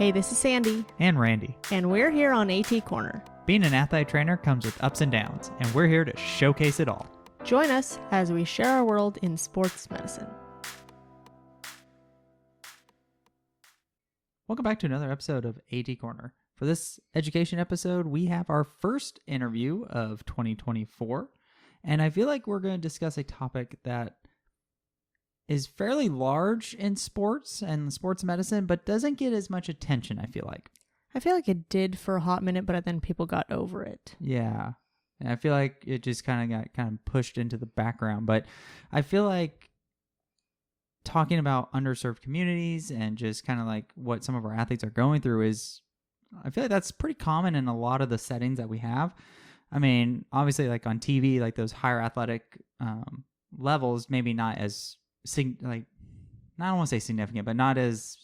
Hey, this is Sandy, And Randy. and we're here on AT Corner. Being an athletic trainer comes with ups and downs, and we're here to showcase it all. Join us as we share our world in sports medicine. Welcome back to another episode of AT Corner. For this education episode, we have our first interview of 2024, and I feel like we're going to discuss a topic that is fairly large in sports and sports medicine, but doesn't get as much attention, I feel like. I feel like it did for a hot minute, but then people got over it. Yeah. And I feel like it just kind of got pushed into the background. But I feel like talking about underserved communities and just kind of like what some of our athletes are going through I feel like that's pretty common in a lot of the settings that we have. I mean, obviously like on TV, like those higher athletic levels, maybe not as I don't want to say significant, but not as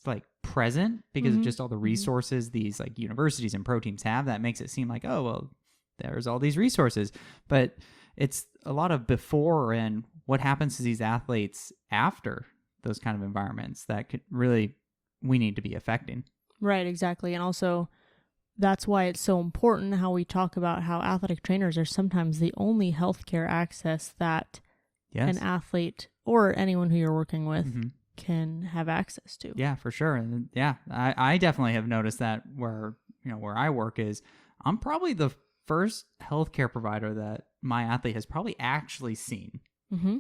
like present because of just all the resources these like universities and pro teams have. That makes it seem like, oh, well, there's all these resources, but it's a lot of before and what happens to these athletes after those kind of environments that we need to be affecting. Right, exactly. And also, that's why it's so important how we talk about how athletic trainers are sometimes the only healthcare access that an athlete or anyone who you're working with can have access to. Yeah, for sure. And yeah, I definitely have noticed that where I work is I'm probably the first healthcare provider that my athlete has probably actually seen. Mm-hmm.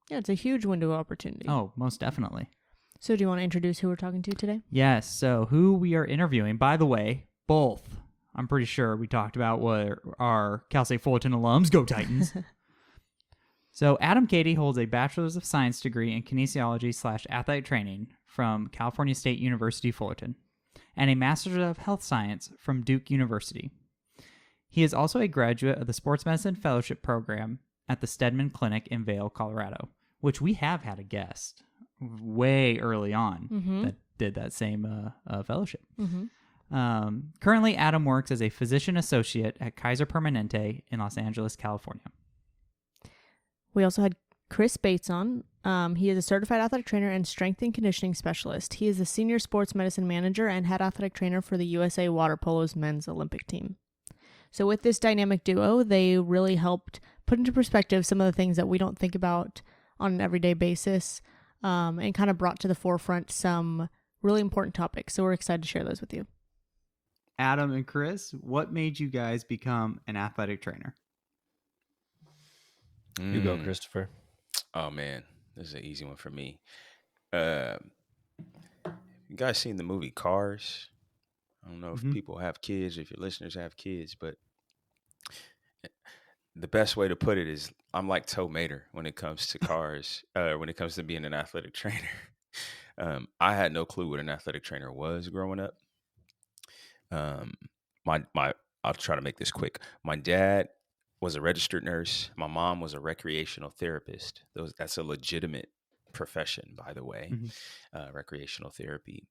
Yeah, it's a huge window of opportunity. Oh, most definitely. So do you want to introduce who we're talking to today? Yes. So who we are interviewing, by the way, both, I'm pretty sure we talked about what our Cal State Fullerton alums, go Titans. So Adam Cady holds a Bachelor's of Science degree in kinesiology/athletic training from California State University, Fullerton, and a Master's of Health Science from Duke University. He is also a graduate of the Sports Medicine Fellowship Program at the Stedman Clinic in Vail, Colorado, which we have had a guest way early on that did that same fellowship. Currently, Adam works as a physician associate at Kaiser Permanente in Los Angeles, California. We also had Chris Bates on. He is a certified athletic trainer and strength and conditioning specialist. He is the senior sports medicine manager and head athletic trainer for the USA Water Polo's men's Olympic team. So with this dynamic duo, they really helped put into perspective some of the things that we don't think about on an everyday basis, and kind of brought to the forefront some really important topics. So we're excited to share those with you. Adam and Chris, what made you guys become an athletic trainer? You go, Christopher. Oh, man. This is an easy one for me. You guys seen the movie Cars? I don't know if people have kids, if your listeners have kids, but the best way to put it is I'm like Toe Mater when it comes to cars, when it comes to being an athletic trainer. I had no clue what an athletic trainer was growing up. I'll try to make this quick. My dad was a registered nurse. My mom was a recreational therapist. That's a legitimate profession, by the way, recreational therapy.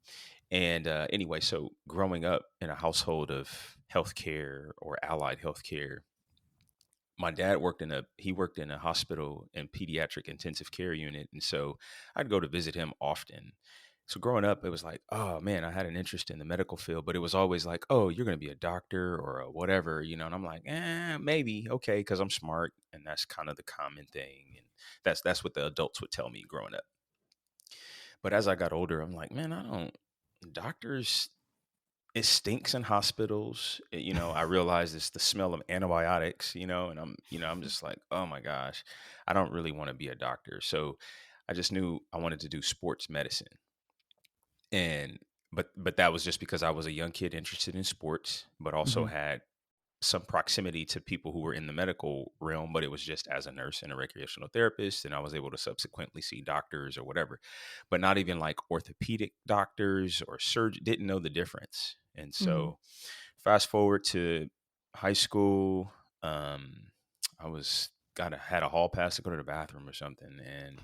And anyway, so growing up in a household of healthcare or allied healthcare, my dad worked in a hospital and pediatric intensive care unit. And so I'd go to visit him often. So growing up, it was like, oh man, I had an interest in the medical field, but it was always like, oh, you're going to be a doctor or a whatever, and I'm like, maybe, okay, because I'm smart, and that's kind of the common thing, and that's what the adults would tell me growing up. But as I got older, I'm like, man, doctors, it stinks in hospitals. I realize it's the smell of antibiotics, and I'm just like, oh my gosh, I don't really want to be a doctor. So I just knew I wanted to do sports medicine. But that was just because I was a young kid interested in sports, but also had some proximity to people who were in the medical realm, but it was just as a nurse and a recreational therapist. And I was able to subsequently see doctors or whatever, but not even like orthopedic doctors or surgeon, didn't know the difference. And so fast forward to high school, I had a hall pass to go to the bathroom or something. And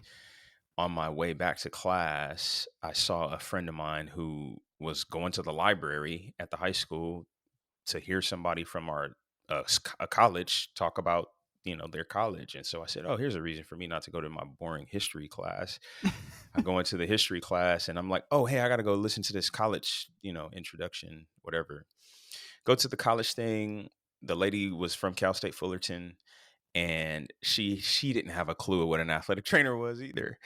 on my way back to class, I saw a friend of mine who was going to the library at the high school to hear somebody from a college talk about their college. And so I said, oh, here's a reason for me not to go to my boring history class. I go into the history class and I'm like, oh, hey, I got to go listen to this college, introduction, whatever. Go to the college thing. The lady was from Cal State Fullerton, and she didn't have a clue of what an athletic trainer was either.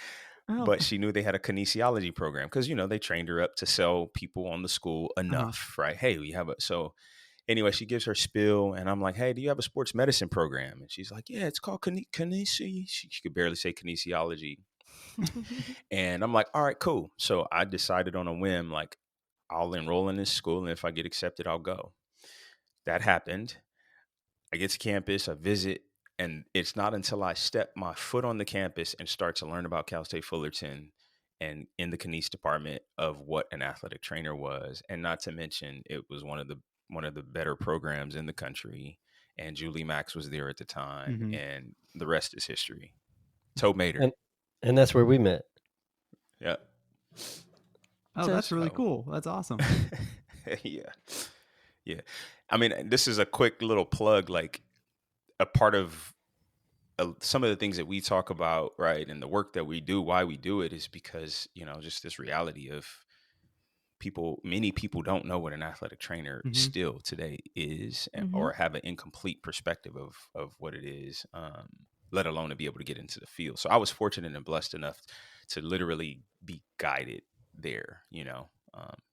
Oh. But she knew they had a kinesiology program because, they trained her up to sell people on the school enough, right? Hey, we have so anyway, she gives her spiel and I'm like, hey, do you have a sports medicine program? And she's like, yeah, it's called kinesi. She could barely say kinesiology. And I'm like, all right, cool. So I decided on a whim, like, I'll enroll in this school, and if I get accepted, I'll go. That happened. I get to campus, I visit, and it's not until I step my foot on the campus and start to learn about Cal State Fullerton and in the kines department of what an athletic trainer was. And not to mention, it was one of the better programs in the country. And Julie Max was there at the time, and the rest is history. Toe Mater. And that's where we met. Yeah. Oh, that's really cool. That's awesome. Yeah. Yeah. I mean, this is a quick little plug, like a part of some of the things that we talk about, right? And the work that we do, why we do it is because, just this reality of many people don't know what an athletic trainer still today is, or have an incomplete perspective of what it is, let alone to be able to get into the field. So I was fortunate and blessed enough to literally be guided there,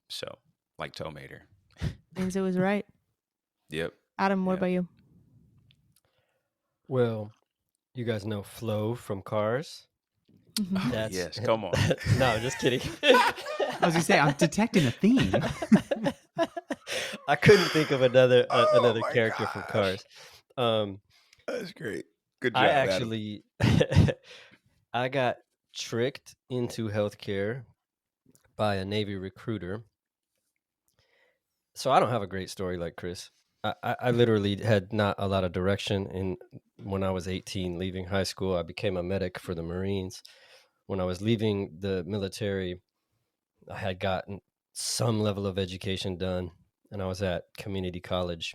so like Toe Mater. Means it was right. Yep. Adam, what about you? Well, you guys know Flo from Cars. Oh, yes, come on. No, just kidding. I was gonna say, I'm detecting a theme. I couldn't think of another character from Cars. That's great. Good job. I actually I got tricked into healthcare by a Navy recruiter. So I don't have a great story like Chris. I literally had not a lot of direction. And when I was 18, leaving high school, I became a medic for the Marines. When I was leaving the military, I had gotten some level of education done, and I was at community college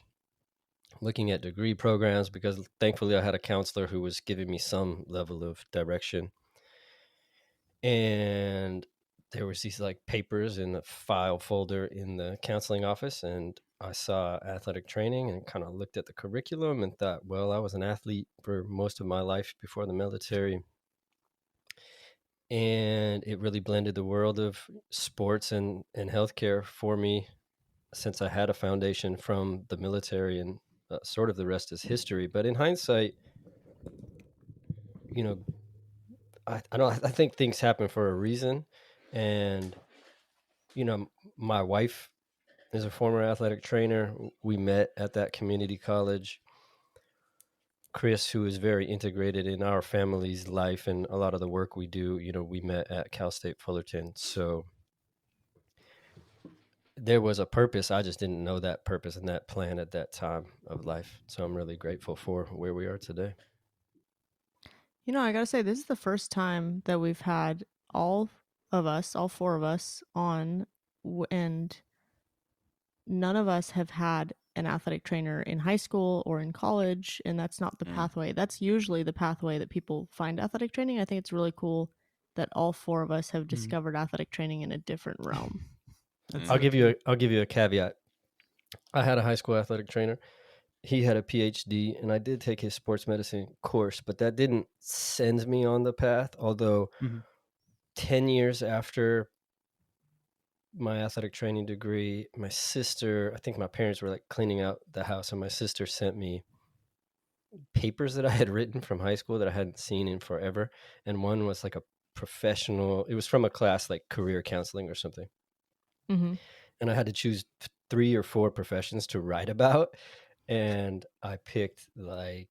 looking at degree programs because thankfully I had a counselor who was giving me some level of direction. And there was these like papers in the file folder in the counseling office, and I saw athletic training and kind of looked at the curriculum and thought, well, I was an athlete for most of my life before the military. And it really blended the world of sports and healthcare for me, since I had a foundation from the military, and sort of the rest is history. But in hindsight, I think things happen for a reason. And, my wife is a former athletic trainer. We met at that community college. Chris, who is very integrated in our family's life and a lot of the work we do, we met at Cal State Fullerton. So there was a purpose. I just didn't know that purpose and that plan at that time of life. So I'm really grateful for where we are today. I got to say, this is the first time that we've had all four of us on, and none of us have had an athletic trainer in high school or in college, and that's not the pathway. That's usually the pathway that people find athletic training. I think it's really cool that all four of us have discovered athletic training in a different realm. I'll give you a caveat. I had a high school athletic trainer. He had a PhD, and I did take his sports medicine course, but that didn't send me on the path. Although 10 years after my athletic training degree, my sister, I think my parents were like cleaning out the house, and my sister sent me papers that I had written from high school that I hadn't seen in forever. And one was like a professional, it was from a class like career counseling or something. And I had to choose 3 or 4 professions to write about. And I picked like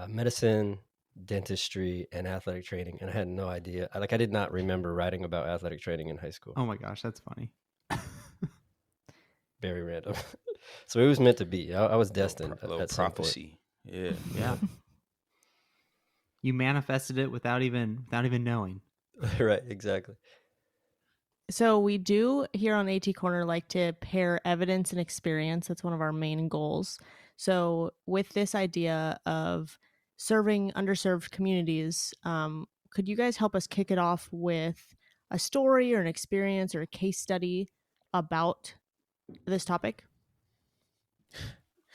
medicine, dentistry, and athletic training. And I had no idea. I did not remember writing about athletic training in high school. Oh my gosh, that's funny. Very random. So it was meant to be. I was destined at some prophecy. point. Yeah. You manifested it without even knowing. Right, exactly. So we do here on AT Corner like to pair evidence and experience. That's one of our main goals. So, with this idea of serving underserved communities, could you guys help us kick it off with a story or an experience or a case study about this topic?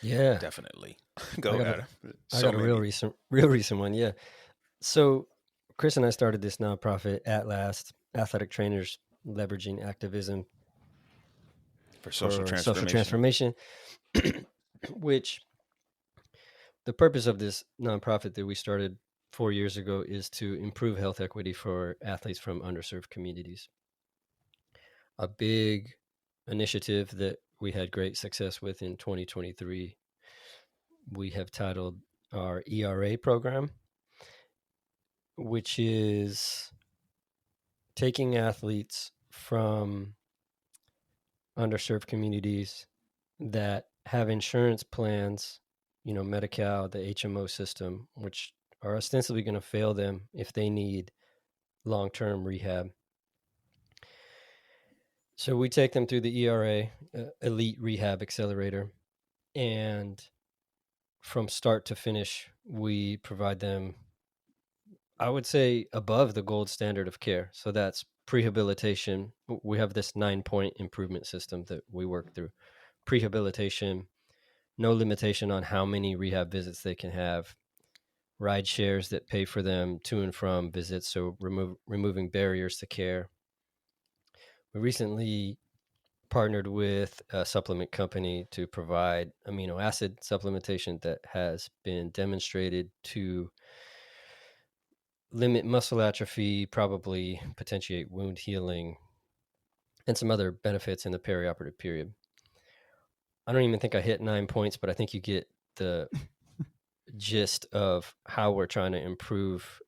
Yeah, Definitely. I Go, got a Adam. I So got a real many. recent one. Yeah. So Chris and I started this nonprofit at last, athletic trainers leveraging activism For social for social transformation. transformation, which the purpose of this nonprofit that we started 4 years ago is to improve health equity for athletes from underserved communities. A big initiative that we had great success with in 2023, we have titled our ERA program, which is taking athletes from underserved communities that have insurance plans, Medi-Cal, the HMO system, which are ostensibly going to fail them if they need long-term rehab. So we take them through the ERA, Elite Rehab Accelerator, and from start to finish, we provide them, I would say, above the gold standard of care. So that's prehabilitation. We have this 9-point improvement system that we work through. Prehabilitation, no limitation on how many rehab visits they can have, ride shares that pay for them to and from visits, so removing barriers to care. We recently partnered with a supplement company to provide amino acid supplementation that has been demonstrated to limit muscle atrophy, probably potentiate wound healing, and some other benefits in the perioperative period. I don't even think I hit 9 points, but I think you get the gist of how we're trying to improve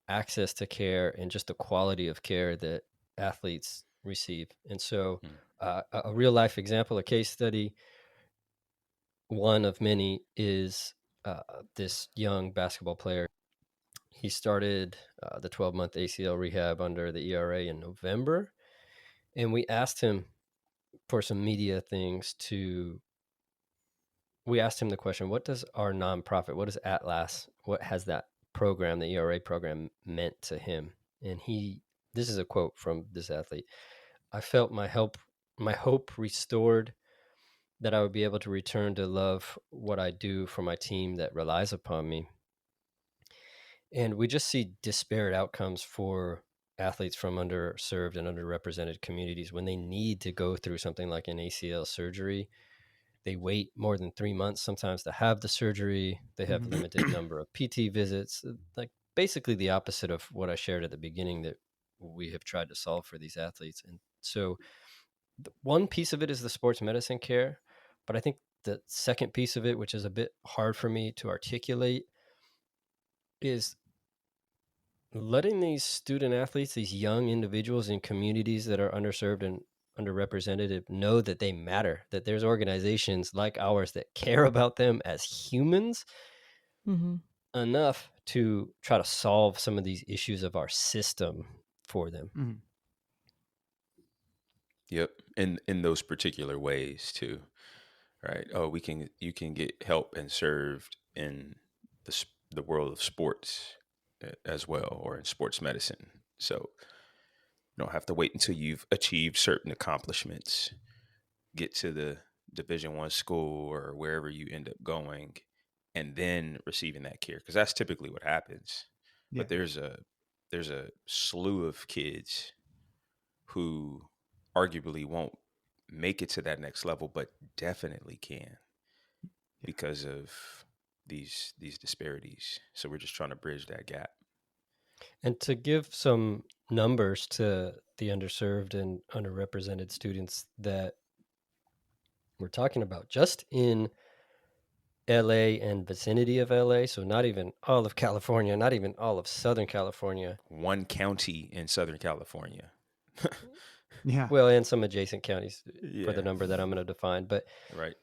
access to care and just the quality of care that athletes receive. And so, a real life example, a case study, one of many, is this young basketball player. He started the 12-month ACL rehab under the ERA in November, and we asked him for some media things we asked him the question, what does our nonprofit, what does Atlas, what has that program, the ERA program, meant to him? And this is a quote from this athlete: "I felt my hope restored, that I would be able to return to love what I do for my team that relies upon me." And we just see disparate outcomes for athletes from underserved and underrepresented communities when they need to go through something like an ACL surgery. They wait more than 3 months sometimes to have the surgery. They have limited number of PT visits, like basically the opposite of what I shared at the beginning that we have tried to solve for these athletes. And so one piece of it is the sports medicine care, but I think the second piece of it, which is a bit hard for me to articulate, is letting these student athletes, these young individuals in communities that are underserved and underrepresented, know that they matter, that there's organizations like ours that care about them as humans enough to try to solve some of these issues of our system for them. Yep. In those particular ways too. Right. Oh, you can get help and served in the world of sports as well, or in sports medicine. So you don't have to wait until you've achieved certain accomplishments, get to the Division 1 school or wherever you end up going, and then receiving that care, because that's typically what happens. Yeah. But there's a slew of kids who arguably won't make it to that next level, but definitely can because of these disparities. So we're just trying to bridge that gap. And to give some numbers to the underserved and underrepresented students that we're talking about, just in LA and vicinity of LA, so not even all of California, not even all of Southern California. One county in Southern California. Yeah. Well, and some adjacent counties for the Yeah. number that I'm going to define, but Right.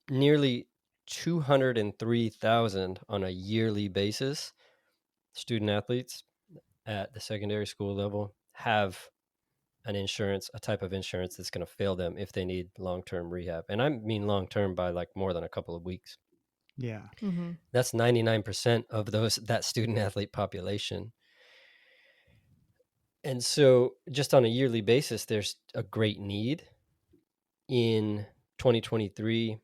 nearly 203,000 on a yearly basis student athletes at the secondary school level have a type of insurance that's going to fail them if they need long-term rehab. And I mean long-term by like more than a couple of weeks. Yeah. Mm-hmm. That's 99% of that student athlete population. And so just on a yearly basis, there's a great need. In 2023,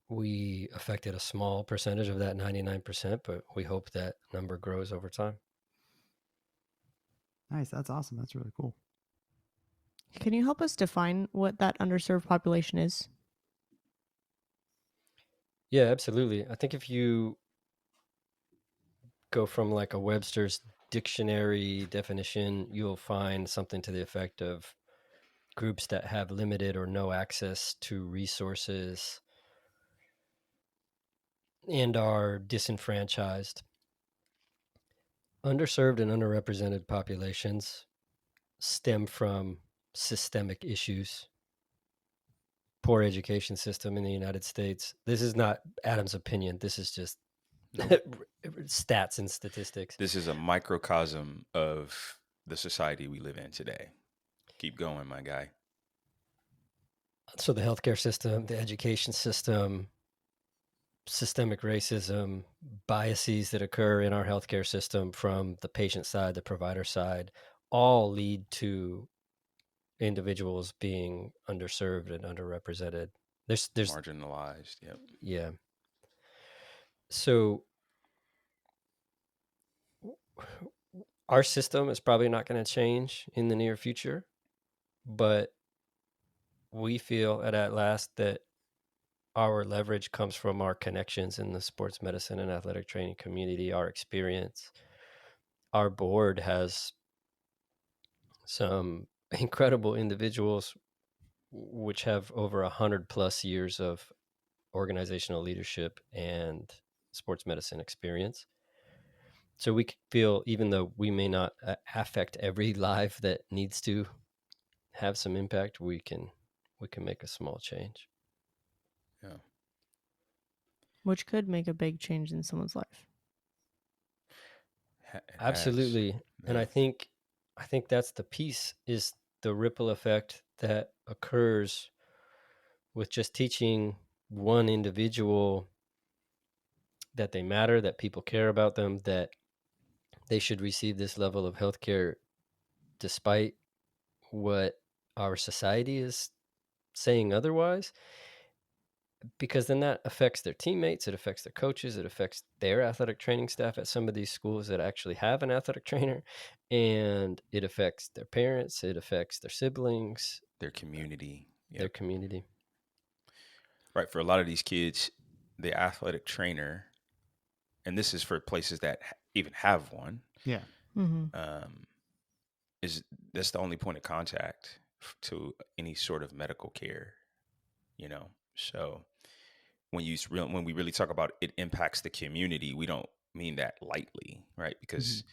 we affected a small percentage of that 99%, but we hope that number grows over time. Nice. That's awesome. That's really cool. Can you help us define what that underserved population is? Yeah, absolutely. I think if you go from like a Webster's dictionary definition, you'll find something to the effect of groups that have limited or no access to resources and are disenfranchised. Underserved and underrepresented populations stem from systemic issues. Poor education system in the United States. This is not Adam's opinion. This is just stats and statistics. This is a microcosm of the society we live in today. Keep going, my guy. So the healthcare system, the education system, systemic racism, biases that occur in our healthcare system from the patient side, the provider side, all lead to individuals being underserved and underrepresented. There's Marginalized. Yep. yeah. So our system is probably not going to change in the near future, but we feel at Last that our leverage comes from our connections in the sports medicine and athletic training community, our experience. Our board has some incredible individuals which have over 100+ years of organizational leadership and sports medicine experience. So we feel, even though we may not affect every life that needs to have some impact, we can make a small change. Yeah. Which could make a big change in someone's life. It has. Absolutely. Yeah. And I think that's the piece, is the ripple effect that occurs with just teaching one individual that they matter, that people care about them, that they should receive this level of healthcare despite what our society is saying otherwise. Because then that affects their teammates, it affects their coaches, it affects their athletic training staff at some of these schools that actually have an athletic trainer, and it affects their parents, it affects their siblings, Their community. their Yep. community. Right. For a lot of these kids, the athletic trainer, and this is for places that even have one, Yeah. Mm-hmm. is that's the only point of contact to any sort of medical care, you know. So when we really talk about it impacts the community, we don't mean that lightly, right? Because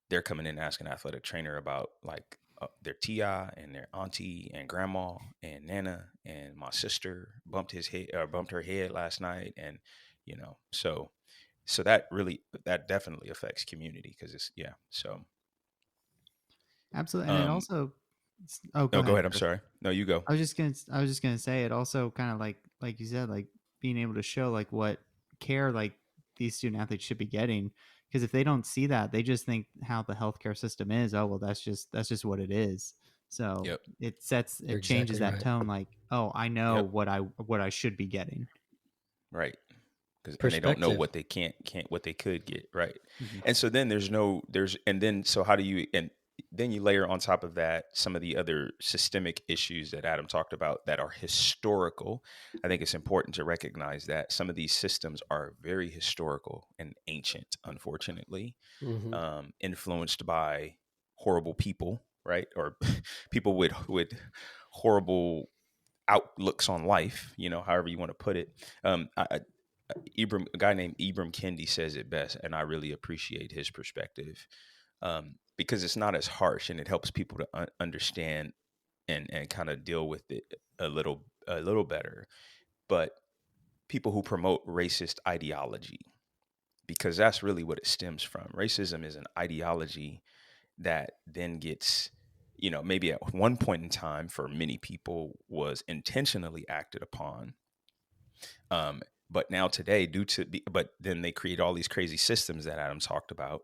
they're coming in asking an athletic trainer about like their tia and their auntie and grandma and nana, and my sister bumped her head last night, and you know, so that definitely affects community, because it's so Absolutely. And it um also, oh, go no, go ahead, ahead, I'm Chris. sorry. No, you go. I was just gonna say, it also kind of like you said, like being able to show like what care like these student athletes should be getting. Because if they don't see that, they just think how the healthcare system is. Oh well, that's just what it is. So Yep. You're it changes exactly that right. tone. Like, oh, I know Yep. what I should be getting. Right. And they don't know Perspective. what they can't what they could get, right? Mhm. And so then so how do you, and then you layer on top of that some of the other systemic issues that Adam talked about that are historical. I think it's important to recognize that some of these systems are very historical and ancient, unfortunately, Mm-hmm. influenced by horrible people, right? Or people with horrible outlooks on life, however you want to put it. A guy named Ibram Kendi says it best, and I really appreciate his perspective, because it's not as harsh, and it helps people to understand and kind of deal with it a little better. But people who promote racist ideology, because that's really what it stems from. Racism is an ideology that then gets maybe at one point in time for many people was intentionally acted upon. But now today, but then they create all these crazy systems that Adam talked about.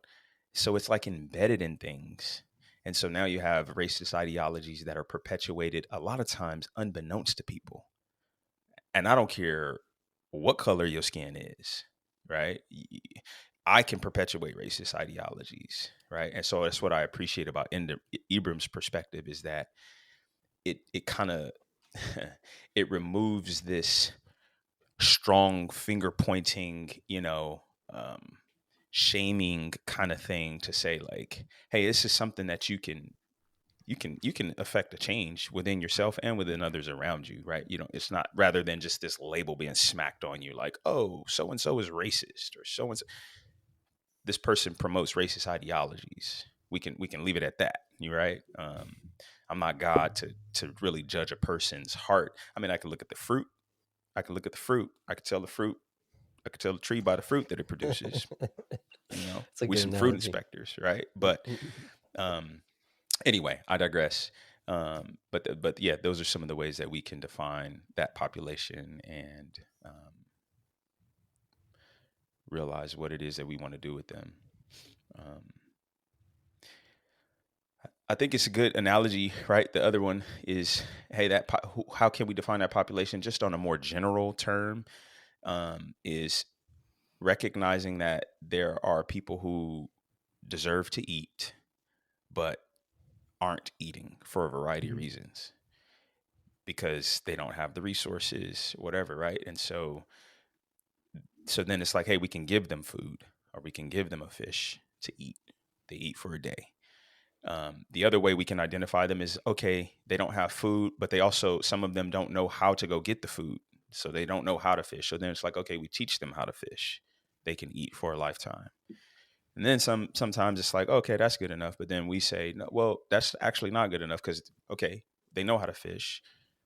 So it's like embedded in things. And so now you have racist ideologies that are perpetuated a lot of times unbeknownst to people. And I don't care what color your skin is, right? I can perpetuate racist ideologies, right? And so that's what I appreciate about Ibram's perspective, is that it kind of it removes this strong finger pointing, shaming kind of thing to say like, hey, this is something that you can affect a change within yourself and within others around you, right? It's not, rather than just this label being smacked on you like, oh, so and so is racist, or so and so, this person promotes racist ideologies. We can leave it at that. You right? I'm not God to really judge a person's heart. I mean, I can look at the fruit. I can look at the fruit. I can tell the fruit. I can tell the tree by the fruit that it produces. It's a We good some fruit analogy. inspectors, right? But anyway, I digress. But yeah, those are some of the ways that we can define that population and realize what it is that we want to do with them. Um, I think it's a good analogy, right? The other one is, hey, how can we define that population just on a more general term? Is recognizing that there are people who deserve to eat, but aren't eating for a variety of reasons because they don't have the resources, whatever, right? And so then it's like, hey, we can give them food, or we can give them a fish to eat. They eat for a day. The other way we can identify them is, okay, they don't have food, but some of them don't know how to go get the food. So they don't know how to fish. So then it's like, okay, we teach them how to fish. They can eat for a lifetime. And then sometimes it's like, okay, that's good enough. But then we say, no, well, that's actually not good enough, because, okay, they know how to fish,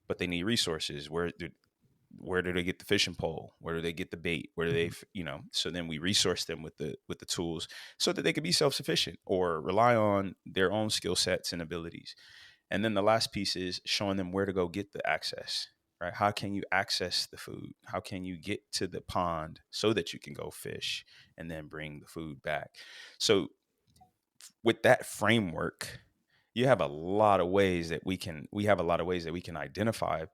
but they need resources. Where do they get the fishing pole? Where do they get the bait? Where do they, so then we resource them with the tools so that they can be self-sufficient or rely on their own skill sets and abilities. And then the last piece is showing them where to go get the access, right? How can you access the food? How can you get to the pond so that you can go fish and then bring the food back? So with that framework, you have a lot of ways that we can identify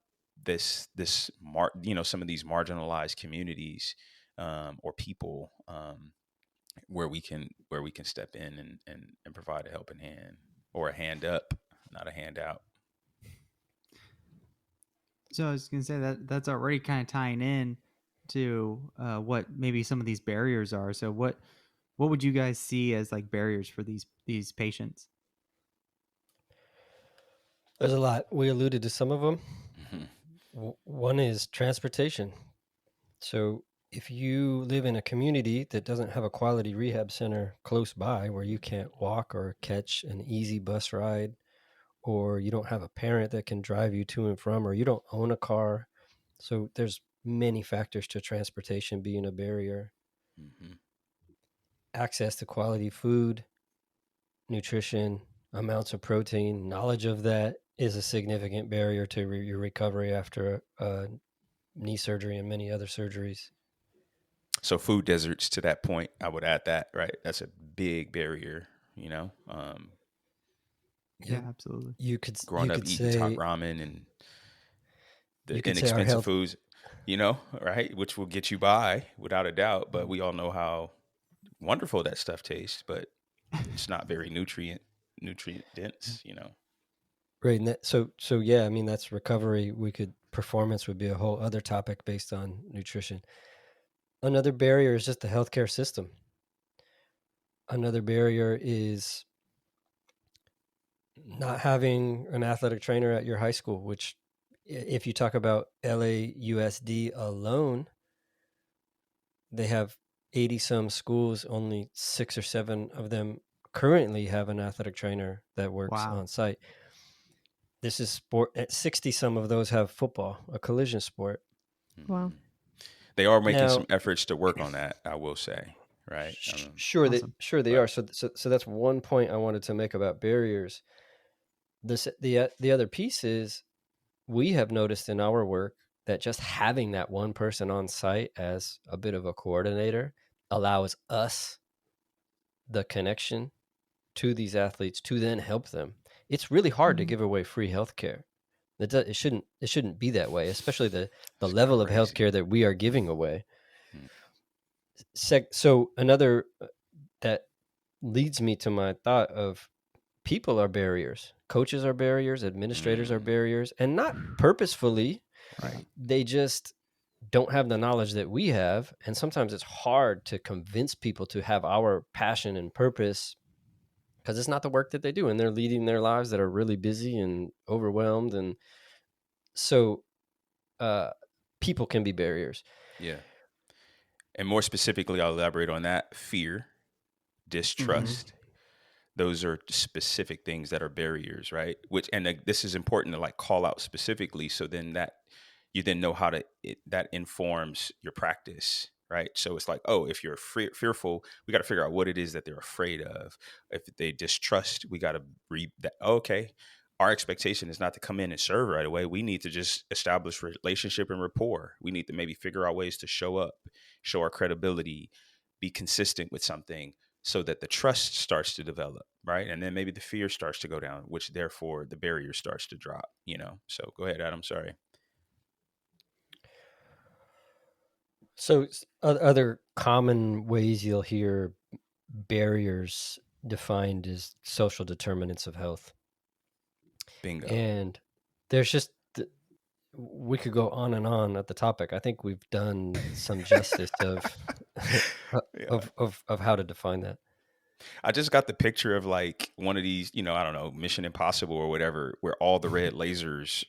some of these marginalized communities, or people, where we can step in and provide a helping hand, or a hand up, not a handout. So I was gonna say that's already kind of tying in to what maybe some of these barriers are. So what would you guys see as like barriers for these patients? There's a lot. We alluded to some of them. Mm-hmm. One is transportation. So if you live in a community that doesn't have a quality rehab center close by, where you can't walk or catch an easy bus ride, or you don't have a parent that can drive you to and from, or you don't own a car. So there's many factors to transportation being a barrier. Mm-hmm. Access to quality food, nutrition, amounts of protein, knowledge of that is a significant barrier to your recovery after knee surgery and many other surgeries. So food deserts, to that point, I would add that, right? That's a big barrier, Yeah, absolutely. You could growing up eating top say ramen and the you could say our inexpensive health. foods, right? Which will get you by without a doubt. But we all know how wonderful that stuff tastes, but it's not very nutrient dense, Right. And so yeah, I mean, that's recovery. Performance would be a whole other topic based on nutrition. Another barrier is just the healthcare system. Another barrier is not having an athletic trainer at your high school, which, if you talk about LAUSD alone, they have 80 some schools, only 6 or 7 of them currently have an athletic trainer that works Wow. on site. This is sport. 60 some of those have football, a collision sport. Wow. They are making Now, some efforts to work on that, I will say, right? sure Awesome. they But are. So that's one point I wanted to make about barriers. the other piece is, we have noticed in our work that just having that one person on site as a bit of a coordinator allows us the connection to these athletes to then help them. It's really hard to give away free healthcare. It shouldn't be that way, especially the It's level of crazy. healthcare that we are giving away. Mm. So another that leads me to my thought of, people are barriers, coaches are barriers, administrators are barriers, and not purposefully. Right. They just don't have the knowledge that we have, and sometimes it's hard to convince people to have our passion and purpose, because it's not the work that they do, and they're leading their lives that are really busy and overwhelmed. And so people can be barriers. Yeah. And more specifically, I'll elaborate on that: fear, distrust. Those are specific things that are barriers, right? Which, and this is important to like call out specifically, so then that you then know how to that informs your practice, right? So it's like, oh, if you're fearful, we got to figure out what it is that they're afraid of. If they distrust, we got to read that. Okay, our expectation is not to come in and serve right away. We need to just establish relationship and rapport. We need to maybe figure out ways to show up, show our credibility, be consistent with something, so that the trust starts to develop, right? And then maybe the fear starts to go down, which therefore the barrier starts to drop, So go ahead, Adam. Sorry. So other common ways you'll hear barriers defined as social determinants of health. Bingo. And there's just, we could go on and on at the topic. I think we've done some justice of Yeah. of how to define that. I just got the picture of like one of these, I don't know, Mission Impossible or whatever, where all the red lasers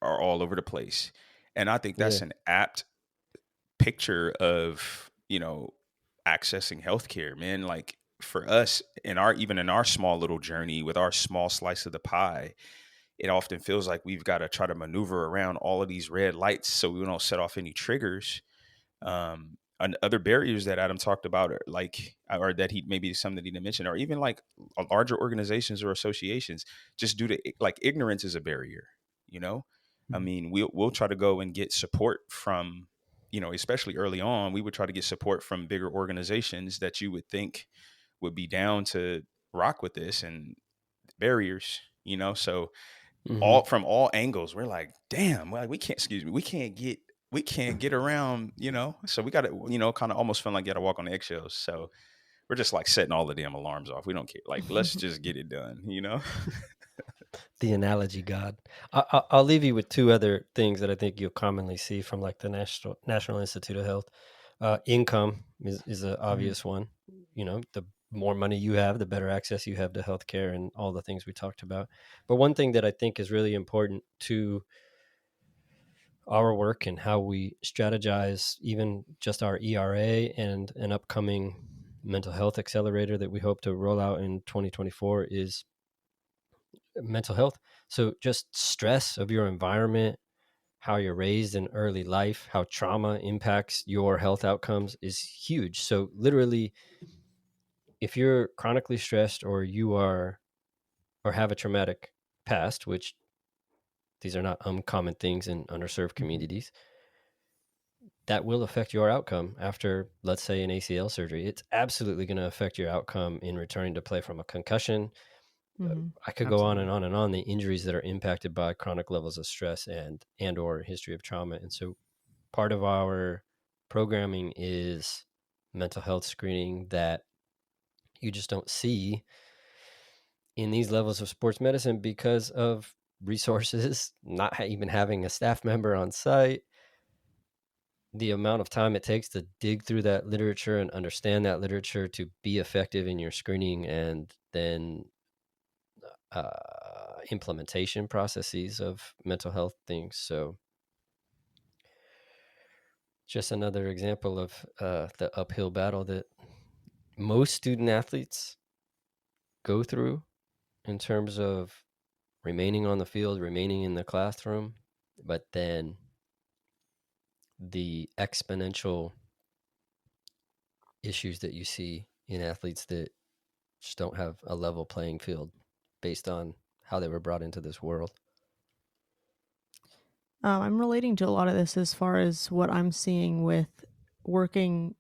are all over the place. And I think Yeah. that's an apt picture of, accessing healthcare, man. Like for us even in our small little journey with our small slice of the pie, it often feels like we've got to try to maneuver around all of these red lights so we don't set off any triggers. And other barriers that Adam talked about, or that he maybe some that he didn't mention, or even like larger organizations or associations, just due to like ignorance is a barrier. You know, I mean, we'll try to go and get support from, especially early on, we would try to get support from bigger organizations that you would think would be down to rock with this, and barriers. So Mm-hmm. all from all angles, we're like, damn, well, we can't, excuse me, we can't get around, so we got to, kind of almost feel like you got to walk on eggshells. So we're just like setting all the damn alarms off. We don't care. Like, let's just get it done. The analogy god. I'll leave you with two other things that I think you'll commonly see from like the National Institute of Health. Income is an obvious one. The more money you have, the better access you have to healthcare and all the things we talked about. But one thing that I think is really important to our work and how we strategize, even just our ERA and an upcoming mental health accelerator that we hope to roll out in 2024, is mental health. So just stress of your environment, how you're raised in early life, how trauma impacts your health outcomes is huge. So literally, if you're chronically stressed, or you are, or have a traumatic past, which these are not uncommon things in underserved communities, that will affect your outcome after, let's say, an ACL surgery. It's absolutely going to affect your outcome in returning to play from a concussion. I could go on and on and on, the injuries that are impacted by chronic levels of stress and or history of trauma. And so part of our programming is mental health screening that you just don't see in these levels of sports medicine because of resources, not even having a staff member on site, the amount of time it takes to dig through that literature and understand that literature to be effective in your screening, and then implementation processes of mental health things. So just another example of the uphill battle that most student athletes go through in terms of remaining on the field, remaining in the classroom, but then the exponential issues that you see in athletes that just don't have a level playing field based on how they were brought into this world. I'm relating to a lot of this as far as what I'm seeing with working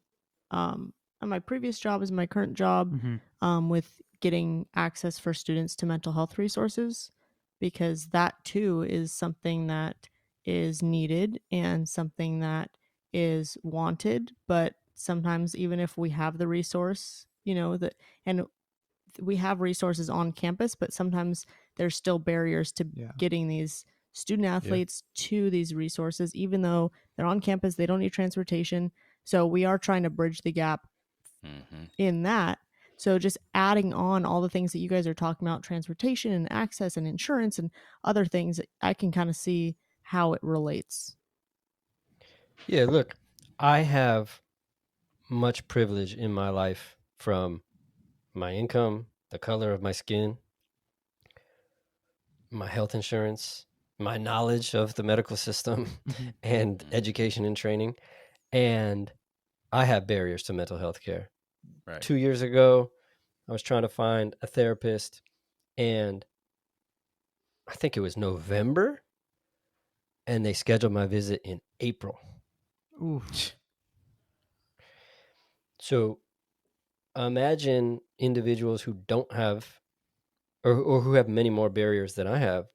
at my previous job as my current job, with getting access for students to mental health resources, because that too is something that is needed and something that is wanted. But sometimes, even if we have the resource, that, and we have resources on campus, but sometimes there's still barriers to getting these student athletes to these resources, even though they're on campus, they don't need transportation. So we are trying to bridge the gap in that. So just adding on all the things that you guys are talking about, transportation and access and insurance and other things, I can kind of see how it relates. Yeah, look, I have much privilege in my life, from my income, the color of my skin, my health insurance, my knowledge of the medical system, and education and training. And I have barriers to mental health care. Right. 2 years ago, I was trying to find a therapist, and I think it was November, and they scheduled my visit in April. Oof. So imagine individuals who don't have, or who have many more barriers than I have,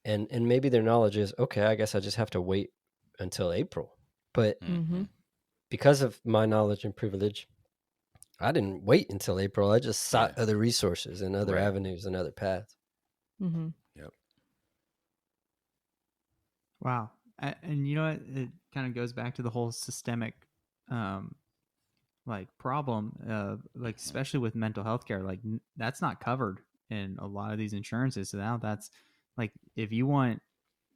and maybe their knowledge is, okay, I guess I just have to wait until April. But because of my knowledge and privilege, I didn't wait until April. I just sought other resources and other avenues and other paths. Yep. Wow. And you know what? It kind of goes back to the whole systemic, like problem, like especially with mental health care. Like that's not covered in a lot of these insurances. So now that's like, if you want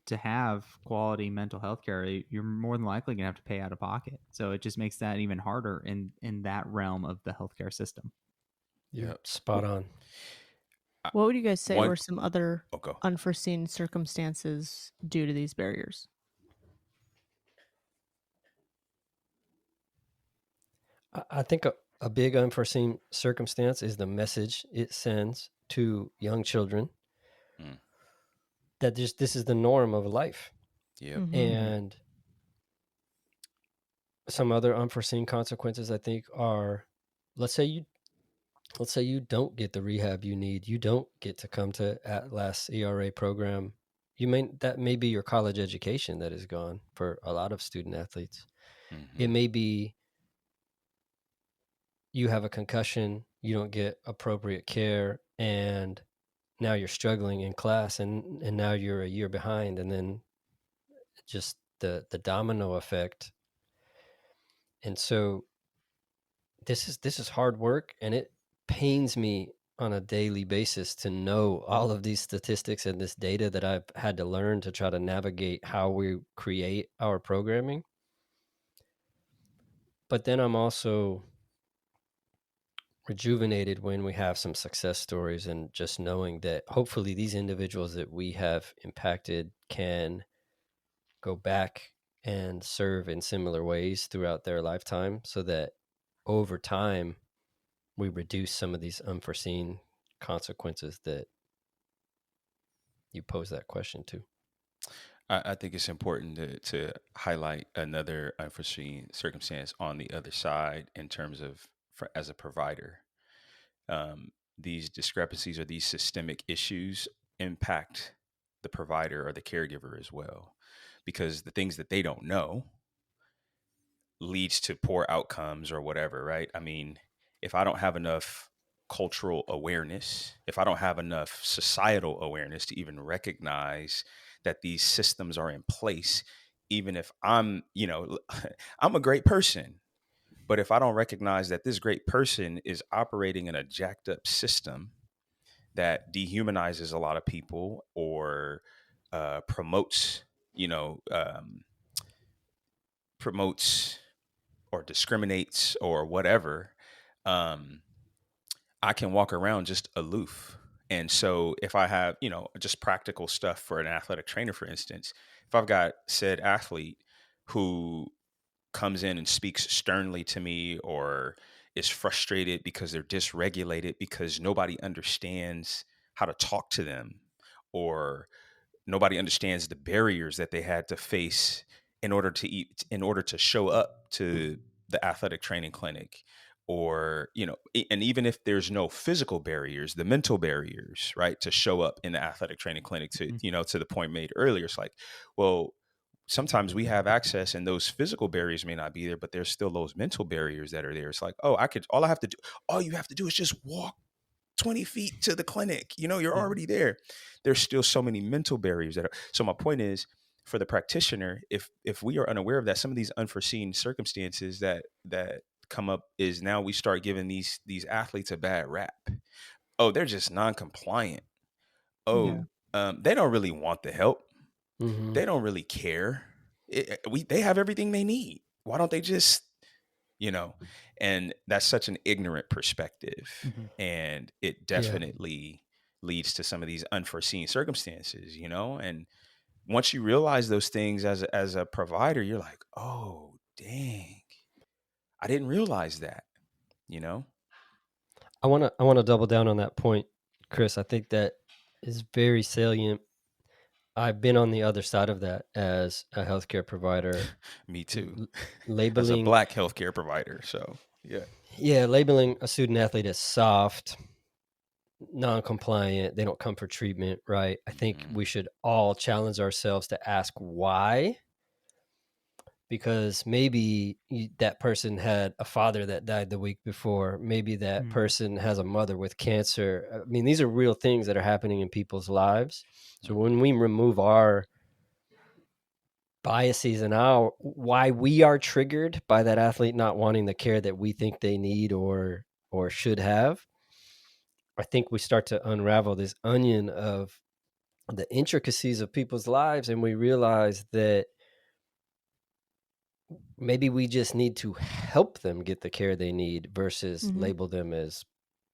to have quality mental health care, you're more than likely gonna have to pay out of pocket. So it just makes that even harder in that realm of the healthcare system. Yep, spot on. What would you guys say One, were some other go. unforeseen circumstances due to these barriers? I think a big unforeseen circumstance is the message it sends to young children that this is the norm of life. Yep. And some other unforeseen consequences, I think, are, let's say you don't get the rehab you need, you don't get to come to Atlas ERA program. That may be your college education that is gone for a lot of student athletes. It may be you have a concussion, you don't get appropriate care, and now you're struggling in class, and now you're a year behind, and then just the domino effect. And so this is hard work, and it pains me on a daily basis to know all of these statistics and this data that I've had to learn to try to navigate how we create our programming. But then I'm also rejuvenated when we have some success stories, and just knowing that hopefully these individuals that we have impacted can go back and serve in similar ways throughout their lifetime, so that over time we reduce some of these unforeseen consequences that you pose that question to. I think it's important to highlight another unforeseen circumstance on the other side in terms of as a provider. These discrepancies or these systemic issues impact the provider or the caregiver as well, because the things that they don't know leads to poor outcomes or whatever, right? I mean, if I don't have enough cultural awareness, if I don't have enough societal awareness to even recognize that these systems are in place, even if I'm, I'm a great person, but if I don't recognize that this great person is operating in a jacked up system that dehumanizes a lot of people or promotes, promotes or discriminates or whatever, um, I can walk around just aloof. And so if I have, just practical stuff for an athletic trainer, for instance, if I've got said athlete who comes in and speaks sternly to me or is frustrated because they're dysregulated because nobody understands how to talk to them, or nobody understands the barriers that they had to face in order to show up to the athletic training clinic, or and even if there's no physical barriers, the mental barriers, right, to show up in the athletic training clinic, to to the point made earlier. It's like, well, sometimes we have access and those physical barriers may not be there, but there's still those mental barriers that are there. It's like, oh, all you have to do is just walk 20 feet to the clinic. You're already there. There's still so many mental barriers so my point is, for the practitioner, if we are unaware of that, some of these unforeseen circumstances that come up, is now we start giving these athletes a bad rap. Oh, they're just non-compliant. Yeah. Oh, they don't really want the help. Mm-hmm. They don't really care. They have everything they need. Why don't they just, and that's such an ignorant perspective. And it definitely leads to some of these unforeseen circumstances, and once you realize those things as a provider, you're like, oh, dang, I didn't realize that, I want to double down on that point, Chris. I think that is very salient. I've been on the other side of that as a healthcare provider. Me too. As a Labeling, Black healthcare provider. So, yeah. labeling a student athlete as soft, non-compliant, they don't come for treatment, right? I think we should all challenge ourselves to ask why. Because maybe that person had a father that died the week before. Maybe that person has a mother with cancer. I mean, these are real things that are happening in people's lives. So when we remove our biases and why we are triggered by that athlete not wanting the care that we think they need or should have, I think we start to unravel this onion of the intricacies of people's lives, and we realize that maybe we just need to help them get the care they need versus label them as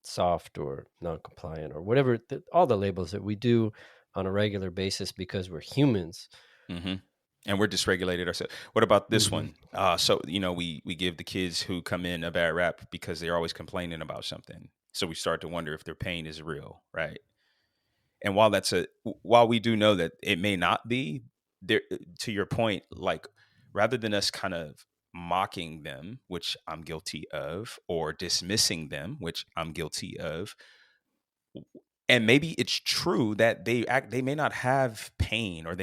soft or non-compliant or whatever, all the labels that we do on a regular basis because we're humans. And we're dysregulated ourselves. What about this one? So, we give the kids who come in a bad rap because they're always complaining about something. So we start to wonder if their pain is real, right? And while we do know that it may not be, there, to your point, like, rather than us kind of mocking them, which I'm guilty of, or dismissing them, which I'm guilty of, and maybe it's true that they may not have pain, or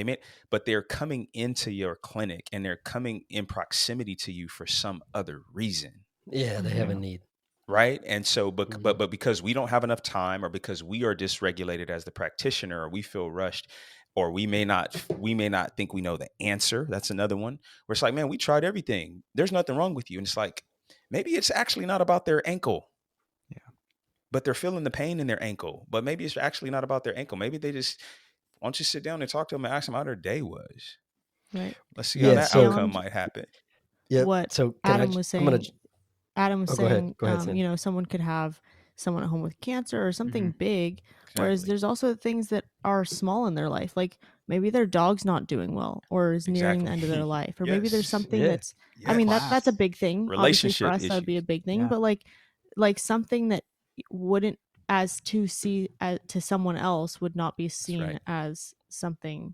but they're coming into your clinic and they're coming in proximity to you for some other reason. Yeah, they have a need. Right. And so, but because we don't have enough time, or because we are dysregulated as the practitioner, or we feel rushed, or we may not think we know the answer. That's another one where it's like, man, we tried everything. There's nothing wrong with you. And it's like, maybe it's actually not about their ankle. But they're feeling the pain in their ankle. But maybe it's actually not about their ankle. Maybe they just, why don't you sit down and talk to them and ask them how their day was? Right. Let's see how that outcome might happen. Yeah. What so Adam was saying. Adam was saying, go ahead, someone could have someone at home with cancer or something big, whereas there's also things that are small in their life, like maybe their dog's not doing well or is nearing the end of their life, or maybe there's something that's, I mean, that's a big thing. Obviously for us, that would be a big thing, but like something that wouldn't to someone else would not be seen as something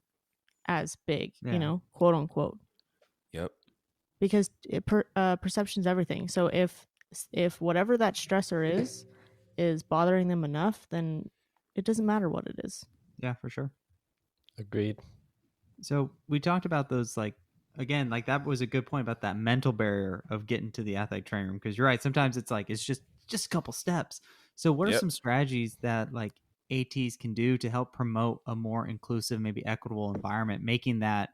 as big, quote unquote. Yep. Because perception's everything. So if whatever that stressor is bothering them enough, then it doesn't matter what it is. Yeah, for sure. Agreed. So we talked about those, like, again, like that was a good point about that mental barrier of getting to the athletic training room, because you're right, sometimes it's like it's just a couple steps. So what are some strategies that like ATs can do to help promote a more inclusive, maybe equitable environment, making that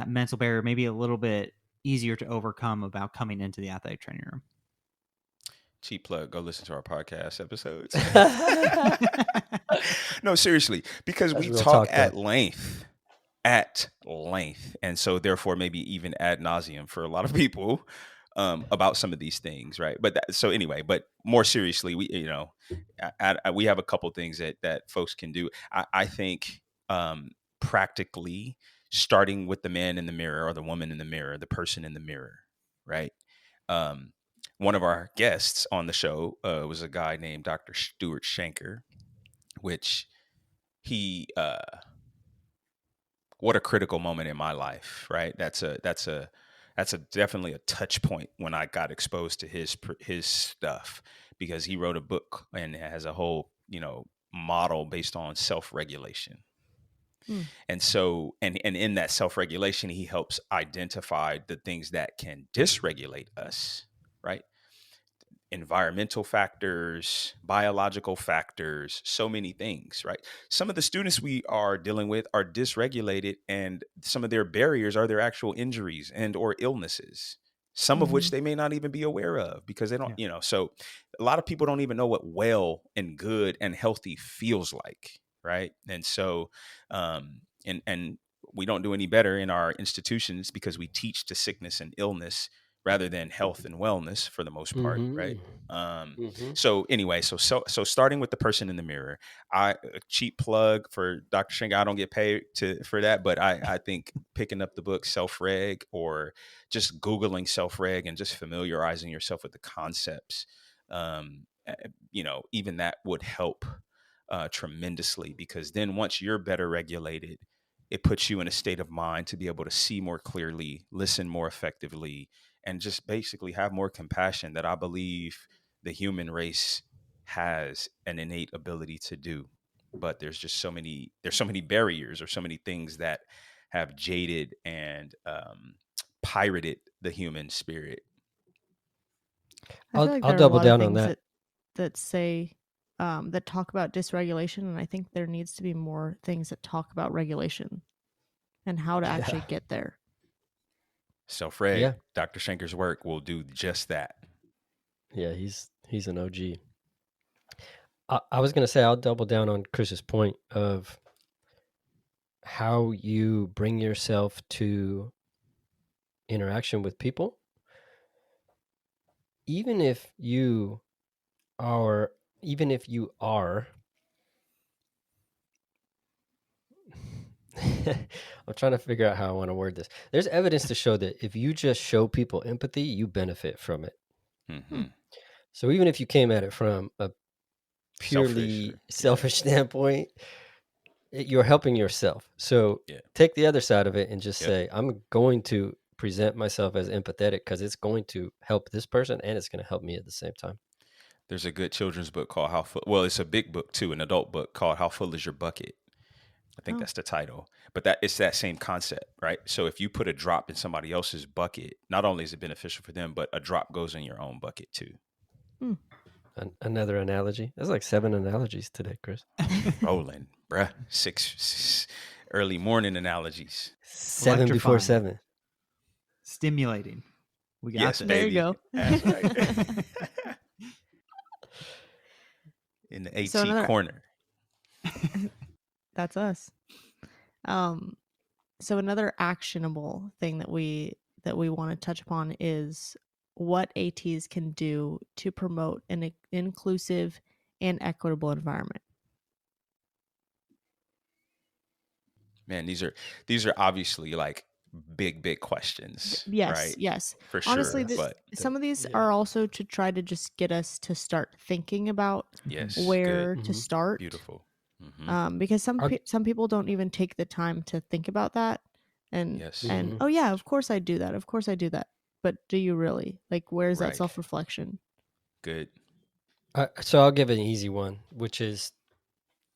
mental barrier maybe a little bit easier to overcome about coming into the athletic training room? Cheap plug, go listen to our podcast episodes. No, seriously, because we talk at length, and so therefore maybe even ad nauseum for a lot of people about some of these things, right? But but more seriously, we we have a couple things that folks can do. I think practically, starting with the man in the mirror, or the woman in the mirror, the person in the mirror, right? One of our guests on the show was a guy named Dr. Stuart Shanker, which he what a critical moment in my life, right? That's a definitely a touch point when I got exposed to his stuff, because he wrote a book and has a whole, model based on self-regulation. Hmm. And so, and in that self-regulation, he helps identify the things that can dysregulate us, right? Environmental factors, biological factors, so many things, right? Some of the students we are dealing with are dysregulated, and some of their barriers are their actual injuries and or illnesses, some of which Mhm. they may not even be aware of, because they don't, Yeah. so a lot of people don't even know what well and good and healthy feels like, right? And so and we don't do any better in our institutions because we teach to sickness and illness rather than health and wellness for the most part, right? Mm-hmm. Um, Mm-hmm. so anyway, so starting with the person in the mirror, a cheap plug for Dr. Shinga. I don't get paid for that, but I think picking up the book Self Reg, or just Googling Self Reg and just familiarizing yourself with the concepts, even that would help tremendously, because then once you're better regulated, it puts you in a state of mind to be able to see more clearly, listen more effectively, and just basically have more compassion, that I believe the human race has an innate ability to do. But there's so many barriers, or so many things that have jaded and pirated the human spirit. I feel like I'll there are a double lot of down on things that. that say that talk about dysregulation, and I think there needs to be more things that talk about regulation and how to Yeah. actually get there. Self-reg, Yeah. Dr. Schenker's work will do just that. Yeah. He's an OG. I was gonna say I'll double down on Chris's point of how you bring yourself to interaction with people, even if you are even if you are I'm trying to figure out how I want to word this. There's evidence to show that if you just show people empathy, you benefit from it. Mm-hmm. So even if you came at it from a Selfish, purely yeah, selfish standpoint, you're helping yourself. So yeah, take the other side of it and just yep. say, I'm going to present myself as empathetic because it's going to help this person and it's going to help me at the same time. There's a good children's book called well, it's a big book too, an adult book called How Full Is Your Bucket? I think Oh, that's the title. But that it's that same concept, right? So if you put a drop in somebody else's bucket, not only is it beneficial for them, but a drop goes in your own bucket too. hmm. Another analogy. There's like 7 analogies today, Chris. Rolling, bruh. Six early morning analogies. 7 before Electrifying. 7. Stimulating. We got Yes, this. There you baby. go. That's right. In the So AT another corner. that's us. Um, so another actionable thing that we want to touch upon is what ATs can do to promote an inclusive and equitable environment. Man, these are obviously like big questions, Yes, right? yes. For Honestly, sure. Yes. But some of these Yeah. are also to try to just get us to start thinking about yes, good. where to Mhm. start. Beautiful. Mm-hmm. Because I'll some people don't even take the time to think about that, Yes. and Mhm. oh yeah, of course I do that. Of course I do that. But do you really? Like, where's that Right. self reflection? Good. So I'll give an easy one, which is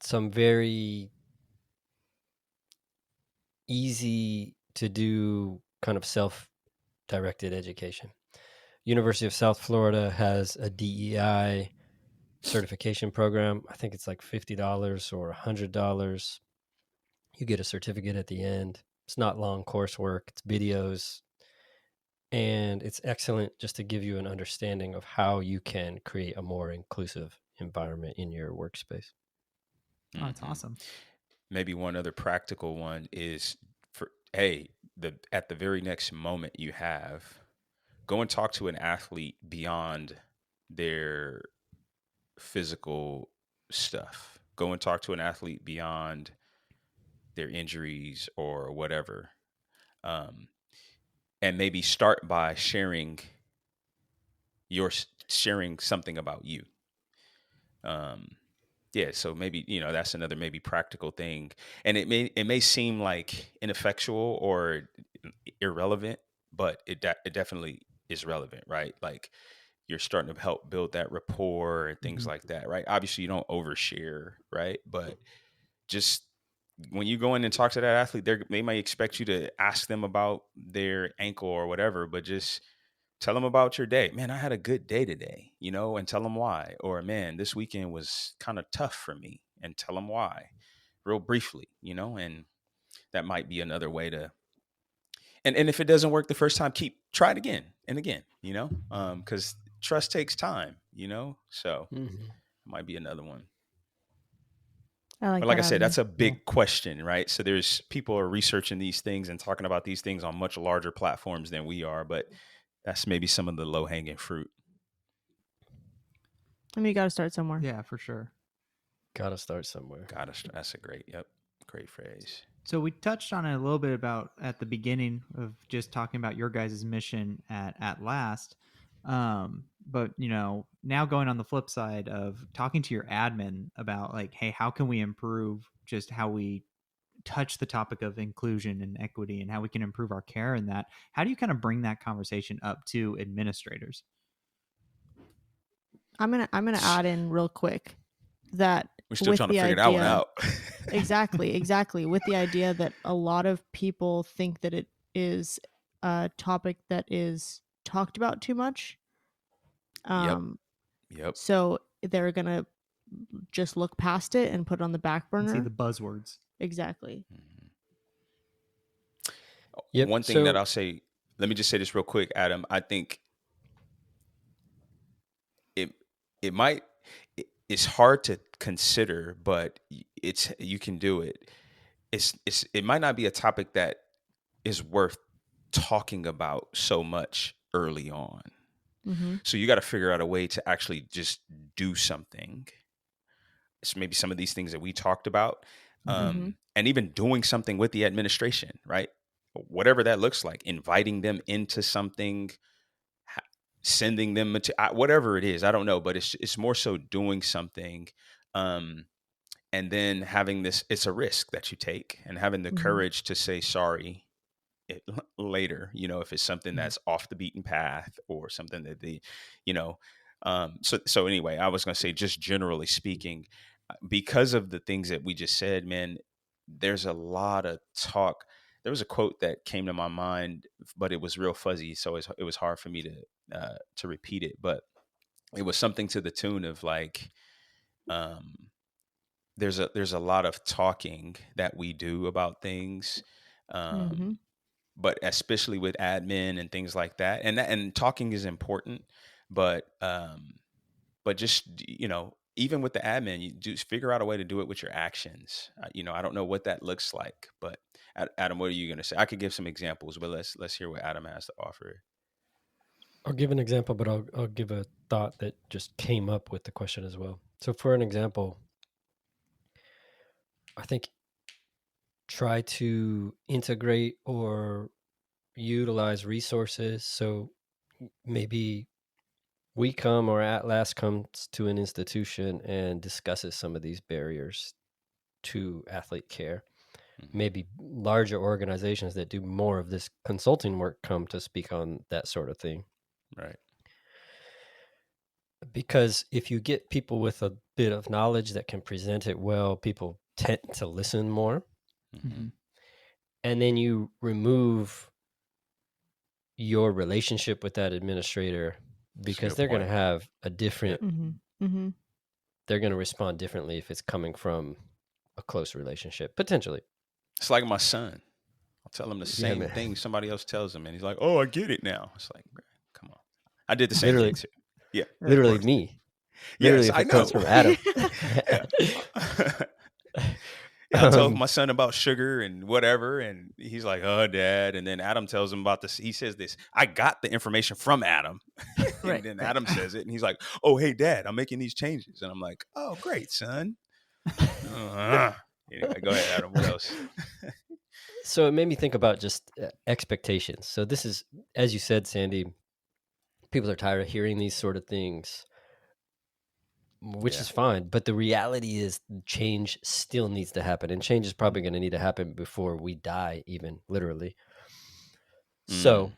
some very easy to do kind of self-directed education. University of South Florida has a DEI certification program. I think it's like $50 or $100. You get a certificate at the end. It's not long coursework, it's videos, and it's excellent just to give you an understanding of how you can create a more inclusive environment in your workspace. Oh, that's Mm-hmm. awesome. Maybe one other practical one is for hey, at the very next moment you have, go and talk to an athlete beyond their physical stuff. Go and talk to an athlete beyond their injuries or whatever. Um, and maybe start by sharing something about you. Um, Yeah, so maybe, that's another maybe practical thing. And it may seem like ineffectual or irrelevant, but it definitely is relevant, right? Like you're starting to help build that rapport and things Mhm. like that, right? Obviously you don't overshare, right? But just when you go in and talk to that athlete, they might expect you to ask them about their ankle or whatever, but just tell them about your day. Man, I had a good day today, and tell them why. Or, man, this weekend was kind of tough for me, and tell them why, real briefly, and that might be another way to. And if it doesn't work the first time, try it again and again, because trust takes time, so Mhm. it might be another one. I like But like that, I said, Adam. that's a Yeah. big question, right? So there's people are researching these things and talking about these things on much larger platforms than we are, but that's maybe some of the low hanging fruit. I mean, you got to start somewhere. Yeah, for sure. Gotta start somewhere. That's a great phrase. So we touched on it a little bit about at the beginning of just talking about your guys' mission at last. But now going on the flip side of talking to your admin about like, hey, how can we improve just how we touch the topic of inclusion and equity and how we can improve our care in that? How do you kind of bring that conversation up to administrators? I'm gonna add in real quick that We're still with trying to the figure that one idea out. exactly with the idea that a lot of people think that it is a topic that is talked about too much. Yep. Um, Yep. so they're gonna just look past it and put it on the back And see burner. the buzzwords. Exactly. Mhm. Yep. One thing that So I'll say, let me just say this real quick, Adam. I think it it might it's hard to consider, but you can do it. It might not be a topic that is worth talking about so much early on. Mm-hmm. So you got to figure out a way to actually just do something. It's maybe some of these things that we talked about, Mm-hmm. and even doing something with the administration, right? Whatever that looks like, inviting them into something, ha- sending them whatever it is. I don't know, but it's more so doing something, um, and then having this. It's a risk that you take, and having the Mm-hmm. courage to say sorry later, if it's something Mhm. that's off the beaten path or something that you know so anyway, I was going to say, just generally speaking, because of the things that we just said, man, there's a lot of talk. There was a quote that came to my mind, but it was real fuzzy, so it was hard for me to repeat it, but it was something to the tune of like, um there's a lot of talking that we do about things, Mm-hmm. um but especially with admin and things like that, and talking is important, but just even with the admin, you do figure out a way to do it with your actions. I don't know what that looks like, but Adam, what are you going to say? I could give some examples, but let's hear what Adam has to offer. I'll give an example, but I'll give a thought that just came up with the question as well. So for an example, I think try to integrate or utilize resources. So maybe we come or at last comes to an institution and discusses some of these barriers to athlete care. Hmm. Maybe larger organizations that do more of this consulting work come to speak on that sort of thing. Right. Because if you get people with a bit of knowledge that can present it well, people tend to listen more. Hmm. Mhm. And then you remove your relationship with that administrator That's a because good they're going to point. have a Yep. different, Mm-hmm. Mm-hmm. they're going to respond differently if it's coming from a close relationship, potentially. It's like my son. I'll tell him the Yeah, same man. thing somebody else tells him, and he's like, "Oh, I get it now." It's like, "Bruh, come on." I did the same thing Literally, too. Yeah, Yeah, of literally course. me. Literally, yes, if I it comes know. from Adam. Yeah. Yeah, I told um, my son about sugar and whatever, and he's like, "Oh, Dad." And then Adam tells him about this. He says this. I got the information from Adam, and Right. then Right. Adam says it, and he's like, "Oh, hey, Dad, I'm making these changes." And I'm like, "Oh, great, son." Uh, anyway, go ahead, Adam. What else? so it made me think about just expectations. So this is, as you said, Sandy, people are tired of hearing these sort of things. which Yeah. is fine. But the reality is change still needs to happen. And change is probably going to need to happen before we die, even literally. So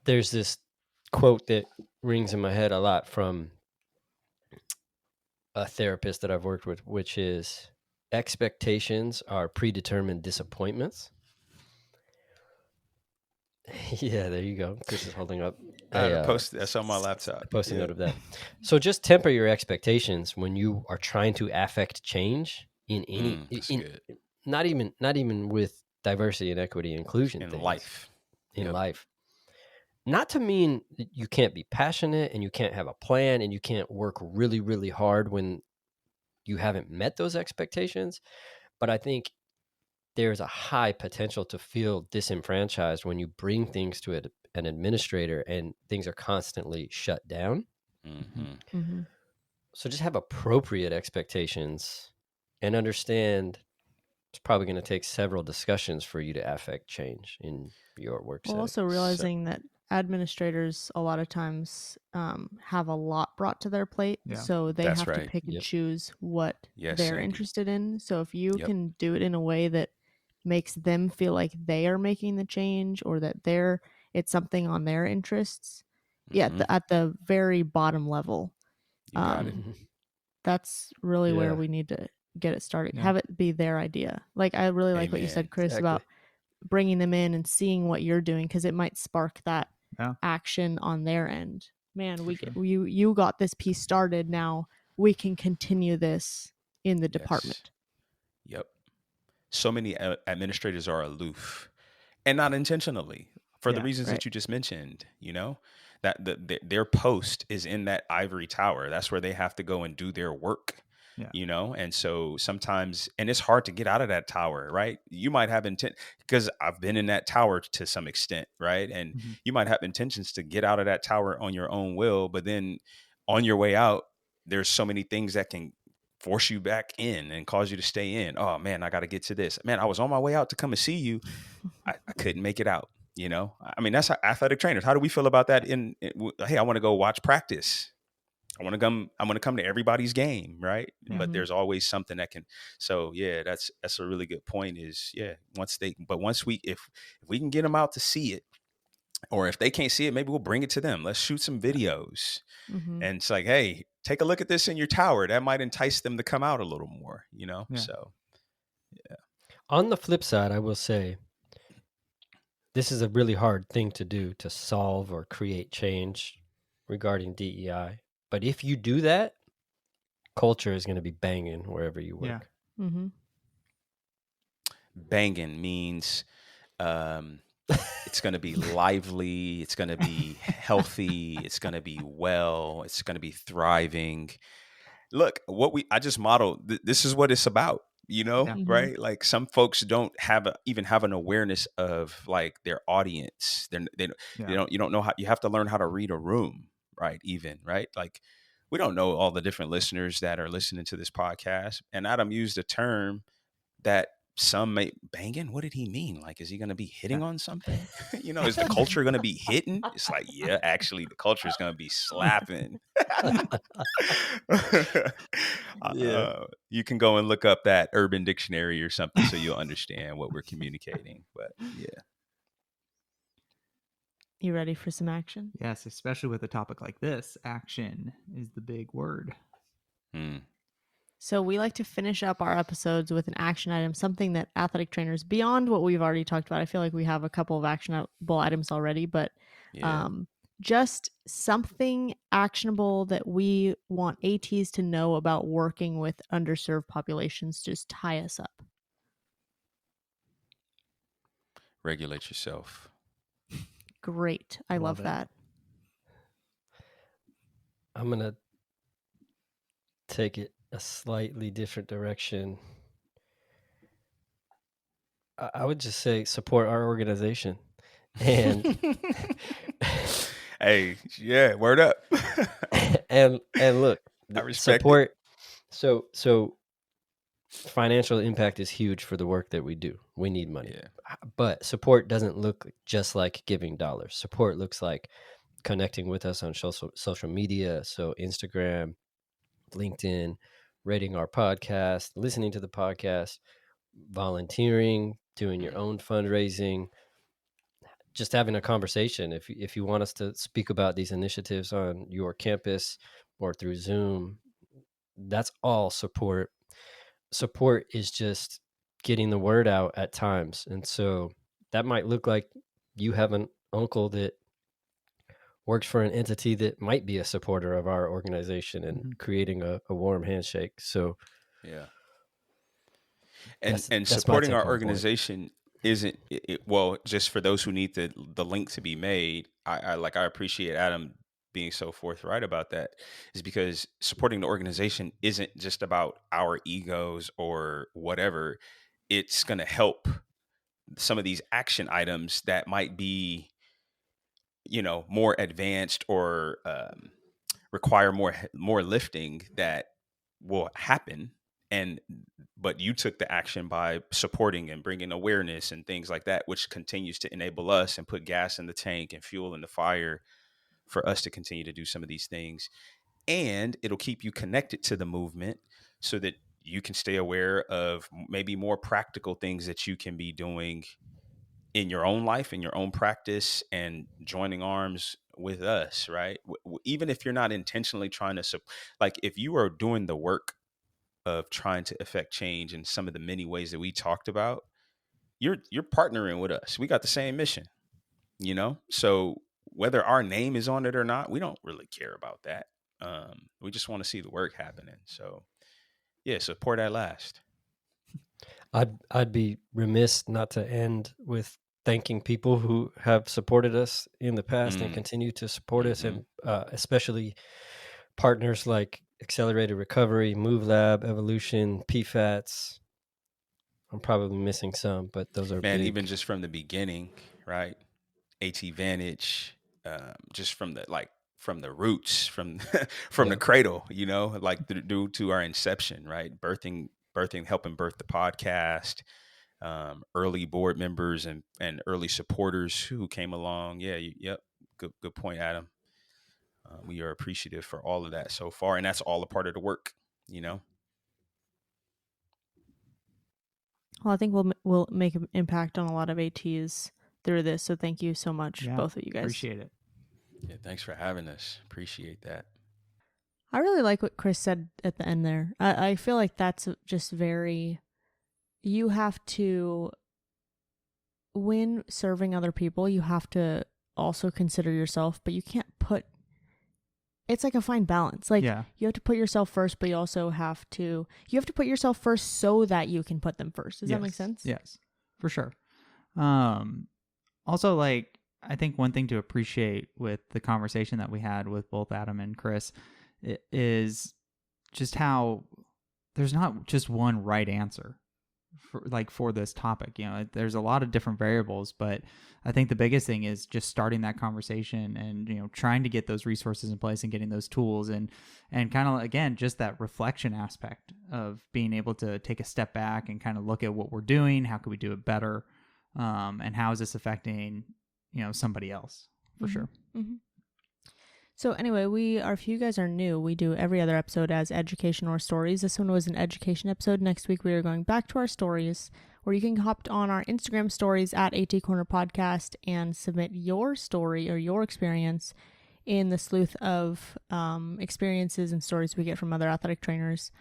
there's this quote that rings in my head a lot from a therapist that I've worked with, which is expectations are predetermined disappointments. Yeah, there you go. Chris is holding up I had a a post that's on my laptop. post-it Yeah. note of that. So just temper your expectations when you are trying to affect change in any, That's in good. not even with diversity and equity and inclusion In things life. in Yep. life. Not to mean that you can't be passionate and you can't have a plan and you can't work really, really hard when you haven't met those expectations. But I think there's a high potential to feel disenfranchised when you bring things to an administrator and things are constantly shut down. Mm-hmm. So just have appropriate expectations and understand it's probably going to take several discussions for you to affect change in your work Well, setting. also realizing that administrators a lot of times have a lot brought to their plate, Yeah. so they That's have to right. pick and Yep. choose what Yes, they're Sandy. interested in. So if you Yep. can do it in a way that makes them feel like they are making the change or that it's something on their interests, yeah, at the very bottom level, You got it. that's really where Yeah. we need to get it started. Yeah. Have it be their idea. Like I really like what you Amen. said, Chris, Exactly. about bringing them in and seeing what you're doing because it might spark that Yeah. action on their end. Man, sure. you got this piece started. Now we can continue this in the Yes. department. Yep. So many administrators are aloof, and not intentionally, for the Yeah. reasons Right. that you just mentioned. That their post is in that ivory tower. That's where they have to go and do their work. Yeah. And so sometimes, and it's hard to get out of that tower, right? You might have intent, because I've been in that tower to some extent, right? And you might have intentions to get out of that tower on your own will, but then on your way out, there's so many things that can force you back in and cause you to stay in. Oh man, I got to get to this. Man, I was on my way out to come and see you. I couldn't make it out. I mean, that's how athletic trainers. How do we feel about that? Hey, I want to go watch practice. I want to come to everybody's game, right? Yeah. But there's always something that can. So yeah, that's a really good point. Once if we can get them out to see it, or if they can't see it, maybe we'll bring it to them. Let's shoot some videos, Mm-hmm. and it's like, hey, take a look at this in your tower. That might entice them to come out a little more. Yeah. So yeah. On the flip side, I will say this is a really hard thing to do, to solve or create change regarding DEI. But if you do that, culture is going to be banging wherever you work. Yeah. Mm-hmm. Banging means it's going to be lively, it's going to be healthy, it's going to be well, it's going to be thriving. Look, I just modeled, this is what it's about, Yeah. right? Like some folks don't even have an awareness of like their audience. You don't know how, you have to learn how to read a room, right? Even, right? Like we don't know all the different listeners that are listening to this podcast. And Adam used a term that some may banging. What did he mean? like, is he going to be hitting on something? Is the culture going to be hitting? It's like, yeah, actually the culture is going to be slapping. You can go and look up that Urban Dictionary or something so you'll understand what we're communicating. But yeah. You ready for some action? Yes, especially with a topic like this, action is the big word. So we like to finish up our episodes with an action item, something that athletic trainers, beyond what we've already talked about. I feel like we have a couple of actionable items already, but Yeah. just something actionable that we want ATs to know about working with underserved populations. Just tie us up. Regulate yourself. Great. I love Love it. that. I'm going to take it a slightly different direction. I would just say support our organization. And Hey, yeah, word up. and look, I respect support. So financial impact is huge for the work that we do. We need money. Yeah. But support doesn't look just like giving dollars. Support looks like connecting with us on social media. So Instagram, LinkedIn, rating our podcast, listening to the podcast, volunteering, doing your own fundraising, just having a conversation. If you want us to speak about these initiatives on your campus or through Zoom, that's all support. Support is just getting the word out at times. And so that might look like you have an uncle that works for an entity that might be a supporter of our organization and creating a warm handshake. So Yeah. And that's my supporting take our on point. organization isn't well, just for those who need the link to be made. I appreciate Adam being so forthright about that, is because supporting the organization isn't just about our egos or whatever. It's going to help some of these action items that might be, more advanced or require more lifting, that will happen. And but you took the action by supporting and bringing awareness and things like that, which continues to enable us and put gas in the tank and fuel in the fire for us to continue to do some of these things. And it'll keep you connected to the movement so that you can stay aware of maybe more practical things that you can be doing in your own life, in your own practice, and joining arms with us, right? Even if you're not intentionally trying to, like if you are doing the work of trying to affect change in some of the many ways that we talked about, you're partnering with us. We got the same mission, So whether our name is on it or not, we don't really care about that. We just want to see the work happening. So yeah, support at last. I'd be remiss not to end with thanking people who have supported us in the past and continue to support us, and especially partners like Accelerated Recovery, Move Lab, Evolution, PFATs. I'm probably missing some, but those are Man, big. even just from the beginning, right? AT Vantage, just from the roots, from from the cradle, due to our inception, right? Birthing, helping birth the podcast, early board members and early supporters who came along. Yeah, yep, good point, Adam. We are appreciative for all of that so far, and that's all a part of the work, Well, I think we'll make an impact on a lot of ATs through this. So thank you so much, both of you guys. Appreciate it. Yeah, thanks for having us. Appreciate that. I really like what Chris said at the end there. I feel like that's just very, you have to, when serving other people, you have to also consider yourself, but you can't it's like a fine balance. Like you have to put yourself first, but you also have to put yourself first so that you can put them first. Does that make sense? Yes, for sure. Also, I think one thing to appreciate with the conversation that we had with both Adam and Chris is just how there's not just one right answer for this topic. There's a lot of different variables, but I think the biggest thing is just starting that conversation and trying to get those resources in place and getting those tools and kind of, again, just that reflection aspect of being able to take a step back and kind of look at what we're doing, how can we do it better, and how is this affecting somebody else, for sure. Mm-hmm. So anyway, if you guys are new, we do every other episode as education or stories. This one was an education episode. Next week we are going back to our stories, where you can hop on our Instagram stories at AT Corner Podcast and submit your story or your experience in the sleuth of experiences and stories we get from other athletic trainers.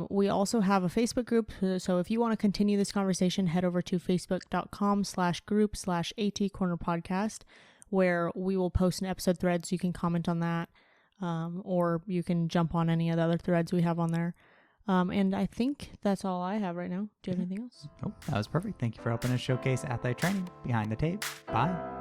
We also have a Facebook group. So if you want to continue this conversation, head over to facebook.com/group/AT Corner Podcast, where we will post an episode thread so you can comment on that, or you can jump on any of the other threads we have on there. And I think that's all I have right now. Do you have anything else? Nope, that was perfect. Thank you for helping us showcase athletic training behind the tape. Bye.